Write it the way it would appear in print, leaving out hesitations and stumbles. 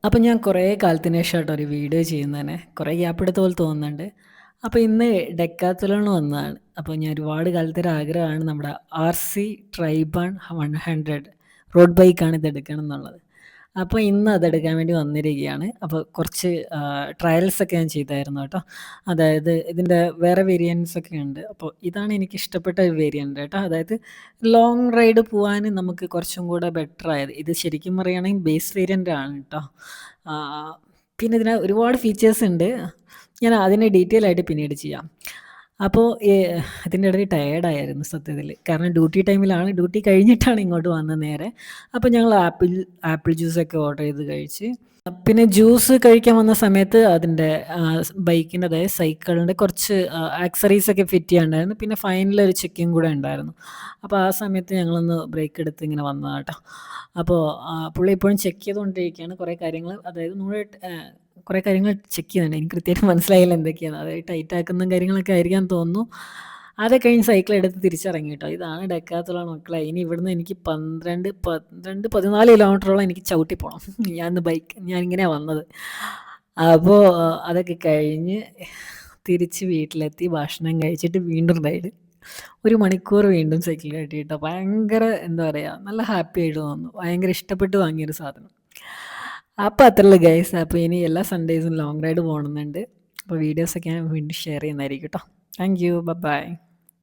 അപ്പം ഞാൻ കുറേ കാലത്തിന് ശേഷമായിട്ടോ ഒരു വീഡിയോ ചെയ്യുന്നതന്നെ. കുറേ ഗ്യാപ്പ് എടുത്ത പോലെ തോന്നുന്നുണ്ട്. അപ്പോൾ ഇന്ന് ഡെക്കാത്തലോൺ വന്നതാണ്. അപ്പോൾ ഞാൻ ഒരുപാട് കാലത്തെ ഒരു ആഗ്രഹമാണ് നമ്മുടെ ആർ.സി. ട്രൈബൺ 100 റോഡ് ബൈക്കാണ് ഇത് എടുക്കണം എന്നുള്ളത്. അപ്പോൾ ഇന്ന് അതെടുക്കാൻ വേണ്ടി വന്നിരിക്കുകയാണ്. അപ്പോൾ കുറച്ച് ട്രയൽസ് ഒക്കെ ഞാൻ ചെയ്തായിരുന്നു കേട്ടോ. അതായത് ഇതിൻ്റെ വേറെ വേരിയൻറ്റ്സ് ഒക്കെ ഉണ്ട്. അപ്പോൾ ഇതാണ് എനിക്ക് ഇഷ്ടപ്പെട്ട ഒരു വേരിയൻറ്റ് കേട്ടോ. അതായത് ലോങ് റൈഡ് പോവാൻ നമുക്ക് കുറച്ചും കൂടെ ബെറ്റർ ആയത്. ഇത് ശരിക്കും പറയുകയാണെങ്കിൽ ബേസ് വേരിയൻ്റ് ആണ് കേട്ടോ. ആ, പിന്നെ ഇതിന് ഒരുപാട് ഫീച്ചേഴ്സ് ഉണ്ട്. ഞാൻ അതിനെ ഡീറ്റെയിൽ ആയിട്ട് പിന്നീട് ചെയ്യാം. അപ്പോൾ ഇതിൻ്റെ ഇടയിൽ ടയേർഡായിരുന്നു സത്യത്തിൽ. കാരണം ഡ്യൂട്ടി ടൈമിലാണ്, ഡ്യൂട്ടി കഴിഞ്ഞിട്ടാണ് ഇങ്ങോട്ട് വന്നത് നേരെ. അപ്പോൾ ഞങ്ങൾ ആപ്പിൾ ജ്യൂസൊക്കെ ഓർഡർ ചെയ്ത് കഴിച്ച്. പിന്നെ ജ്യൂസ് കഴിക്കാൻ വന്ന സമയത്ത് അതിൻ്റെ ബൈക്കിൻ്റെ, അതായത് സൈക്കിളിൻ്റെ കുറച്ച് ആക്സറീസ് ഒക്കെ ഫിറ്റ് ചെയ്യാനുണ്ടായിരുന്നു. പിന്നെ ഫൈനലൊരു ചെക്കിങ് കൂടെ ഉണ്ടായിരുന്നു. അപ്പോൾ ആ സമയത്ത് ഞങ്ങളൊന്ന് ബ്രേക്ക് എടുത്ത് ഇങ്ങനെ വന്നതാണ് കേട്ടോ. അപ്പോൾ പുള്ളി ഇപ്പോഴും ചെക്ക് ചെയ്തുകൊണ്ടിരിക്കുകയാണ് കുറേ കാര്യങ്ങൾ. അതായത് നമ്മൾ കുറേ കാര്യങ്ങൾ ചെക്ക് ചെയ്യുന്നുണ്ട്. എനിക്ക് കൃത്യമായിട്ട് മനസ്സിലായില്ല എന്തൊക്കെയാണ്. അതായത് ടൈറ്റ് ആക്കുന്ന കാര്യങ്ങളൊക്കെ ആയിരിക്കാൻ തോന്നുന്നു. അത് കഴിഞ്ഞ് സൈക്കിൾ എടുത്ത് തിരിച്ചിറങ്ങി കേട്ടോ. ഇതാണ് ഡെക്കാത്തലോൺ മക്കളെ. ഇനി ഇവിടുന്ന് എനിക്ക് 14 കിലോമീറ്ററോളം എനിക്ക് ചവിട്ടി പോകണം. ഞാനിങ്ങനെയാണ് വന്നത്. അപ്പോൾ അതൊക്കെ കഴിഞ്ഞ് തിരിച്ച് വീട്ടിലെത്തി ഭക്ഷണം കഴിച്ചിട്ട് വീണ്ടും റൈഡ്. 1 മണിക്കൂർ വീണ്ടും സൈക്കിൾ ചവിട്ടി കേട്ടോ. ഭയങ്കര എന്താ പറയുക, നല്ല ഹാപ്പി ആയിട്ട് തോന്നുന്നു. ഭയങ്കര ഇഷ്ടപ്പെട്ട് വാങ്ങിയൊരു സാധനം. അപ്പോൾ അത്രയുള്ളൂ ഗൈസ്. അപ്പോൾ ഇനി എല്ലാ സൺഡേയ്സും ലോങ് റൈഡ് പോകണമെന്നുണ്ട്. അപ്പോൾ വീഡിയോസൊക്കെ ഞാൻ വീണ്ടും ഷെയർ ചെയ്യുന്നതായിരിക്കും കേട്ടോ. Thank you. ബൈ.